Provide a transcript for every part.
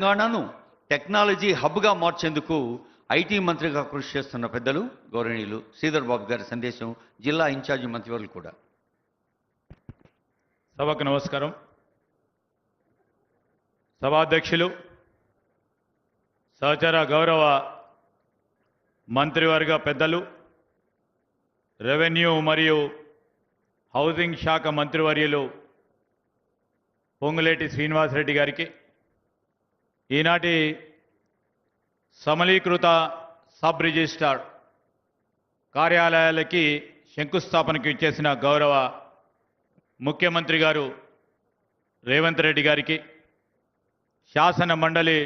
తెలంగాణను టెక్నాలజీ హబ్గా మార్చేందుకు ఐటీ మంత్రిగా కృషి చేస్తున్న పెద్దలు గౌరవనీయులు శ్రీధర్ బాబు గారి సందేశం జిల్లా ఇన్ఛార్జి మంత్రివర్యులు కూడా. సభకు నమస్కారం. సభాధ్యక్షులు, సహచర గౌరవ మంత్రివర్గ పెద్దలు, రెవెన్యూ మరియు హౌసింగ్ శాఖ మంత్రివర్యులు పొంగులేటి శ్రీనివాసరెడ్డి గారికి, ఈనాటి సమలీకృత సబ్ రిజిస్ట్రార్ కార్యాలయాలకి శంకుస్థాపనకు ఇచ్చేసిన గౌరవ ముఖ్యమంత్రి గారు రేవంత్ రెడ్డి గారికి, శాసన మండలి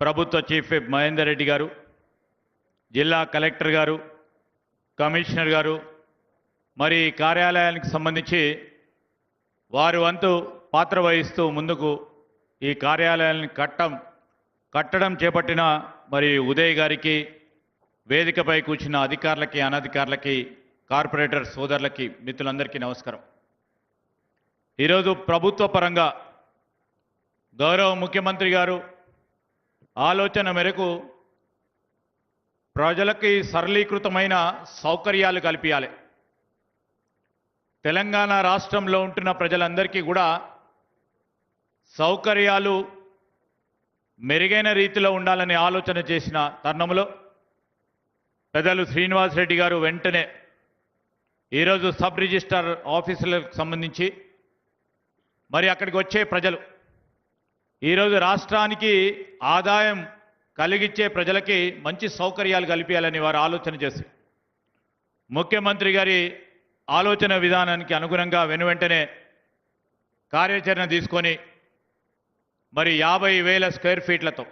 ప్రభుత్వ చీఫ్ విప్ మహేందర్ రెడ్డి గారు, జిల్లా కలెక్టర్ గారు, కమిషనర్ గారు, మరి కార్యాలయానికి సంబంధించి వారు వంతు పాత్ర వహిస్తూ ముందుకు ఈ కార్యాలయాన్ని కట్టడం చేపట్టిన మరి ఉదయ్ గారికి, వేదికపై కూర్చున్న అధికారులకి, అనధికారులకి, కార్పొరేటర్ సోదరులకి, మిత్రులందరికీ నమస్కారం. ఈరోజు ప్రభుత్వ పరంగా గౌరవ ముఖ్యమంత్రి గారు ఆలోచన మేరకు ప్రజలకి సరళీకృతమైన సౌకర్యాలు కల్పించాలి. తెలంగాణ రాష్ట్రంలో ఉంటున్న ప్రజలందరికీ కూడా సౌకర్యాలు మెరుగైన రీతిలో ఉండాలని ఆలోచన చేసిన తరుణంలో పెద్దలు శ్రీనివాసరెడ్డి గారు వెంటనే ఈరోజు సబ్ రిజిస్ట్రార్ ఆఫీసులకు సంబంధించి మరి అక్కడికి వచ్చే ప్రజలు, ఈరోజు రాష్ట్రానికి ఆదాయం కలిగించే ప్రజలకి మంచి సౌకర్యాలు కల్పించాలని వారు ఆలోచన చేసి ముఖ్యమంత్రి గారి ఆలోచన విధానానికి అనుగుణంగా వెనువెంటనే కార్యాచరణ తీసుకొని మరి 50,000 స్క్వేర్ ఫీట్లతో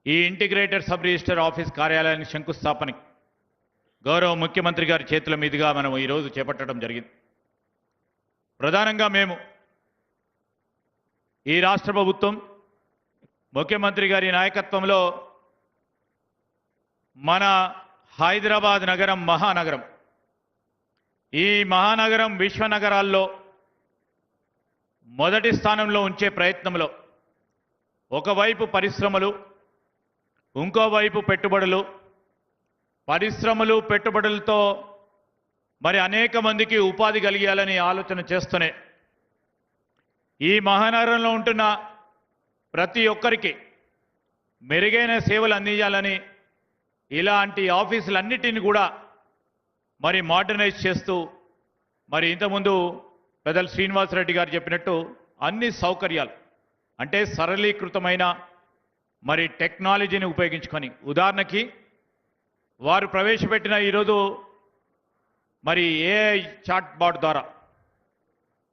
ఈ ఇంటిగ్రేటెడ్ సబ్ రిజిస్టర్ ఆఫీస్ కార్యాలయానికి శంకుస్థాపనకి గౌరవ ముఖ్యమంత్రి గారి చేతుల మీదుగా మనం ఈరోజు చేపట్టడం జరిగింది. ప్రధానంగా మేము ఈ రాష్ట్ర ప్రభుత్వం ముఖ్యమంత్రి గారి నాయకత్వంలో మన హైదరాబాద్ నగరం మహానగరం, ఈ మహానగరం విశ్వనగరాల్లో మొదటి స్థానంలో ఉంచే ప్రయత్నంలో ఒకవైపు పరిశ్రమలు, ఇంకోవైపు పెట్టుబడులు, పరిశ్రమలు పెట్టుబడులతో మరి అనేక మందికి ఉపాధి కలిగేయాలని ఆలోచన చేస్తూనే ఈ మహానగరంలో ఉంటున్న ప్రతి ఒక్కరికి మెరుగైన సేవలు అందించాలని ఇలాంటి ఆఫీసులన్నిటిని కూడా మరి మోడర్నైజ్ చేస్తూ మరి ఇంతకుముందు పెద్దలు శ్రీనివాసరెడ్డి గారు చెప్పినట్టు అన్ని సౌకర్యాలు అంటే సరళీకృతమైన మరి టెక్నాలజీని ఉపయోగించుకొని, ఉదాహరణకి వారు ప్రవేశపెట్టిన ఈరోజు మరి ఏఐ చాట్ బాట్ ద్వారా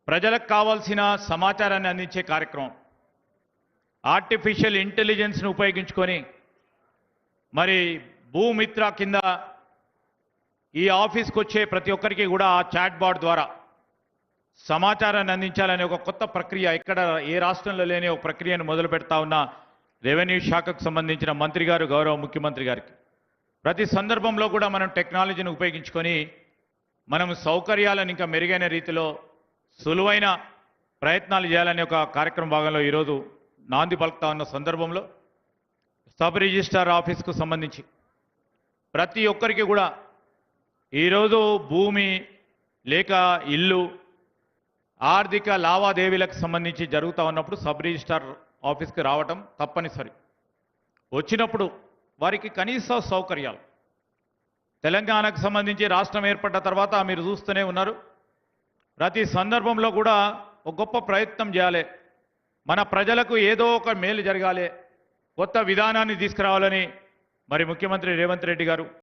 ప్రజలకు కావాల్సిన సమాచారాన్ని అందించే కార్యక్రమం, ఆర్టిఫిషియల్ ఇంటెలిజెన్స్ను ఉపయోగించుకొని మరి భూమిత్ర కింద ఈ ఆఫీస్కి వచ్చే ప్రతి ఒక్కరికి కూడా ఆ చాట్ బాట్ ద్వారా సమాచారాన్ని అందించాలనే ఒక కొత్త ప్రక్రియ, ఇక్కడ ఏ రాష్ట్రంలో లేని ఒక ప్రక్రియను మొదలు పెడతా ఉన్న రెవెన్యూ శాఖకు సంబంధించిన మంత్రి గారు, గౌరవ ముఖ్యమంత్రి గారికి ప్రతి సందర్భంలో కూడా మనం టెక్నాలజీని ఉపయోగించుకొని మనం సౌకర్యాలను ఇంకా మెరుగైన రీతిలో సులువైన ప్రయత్నాలు చేయాలనే ఒక కార్యక్రమ భాగంలో ఈరోజు నాంది పలుకుతా ఉన్న సందర్భంలో సబ్ రిజిస్ట్రార్ ఆఫీస్కు సంబంధించి ప్రతి ఒక్కరికి కూడా ఈరోజు భూమి లేక ఇల్లు ఆర్థిక లావాదేవీలకు సంబంధించి జరుగుతూ ఉన్నప్పుడు సబ్ రిజిస్ట్రార్ ఆఫీస్కి రావటం తప్పనిసరి. వచ్చినప్పుడు వారికి కనీస సౌకర్యాలు, తెలంగాణకు సంబంధించి రాష్ట్రం ఏర్పడ్డ తర్వాత మీరు చూస్తూనే ఉన్నారు, ప్రతి సందర్భంలో కూడా ఒక గొప్ప ప్రయత్నం చేయాలి, మన ప్రజలకు ఏదో ఒక మేలు జరగాలి, కొత్త విధానాన్ని తీసుకురావాలని మరి ముఖ్యమంత్రి రేవంత్ రెడ్డి గారు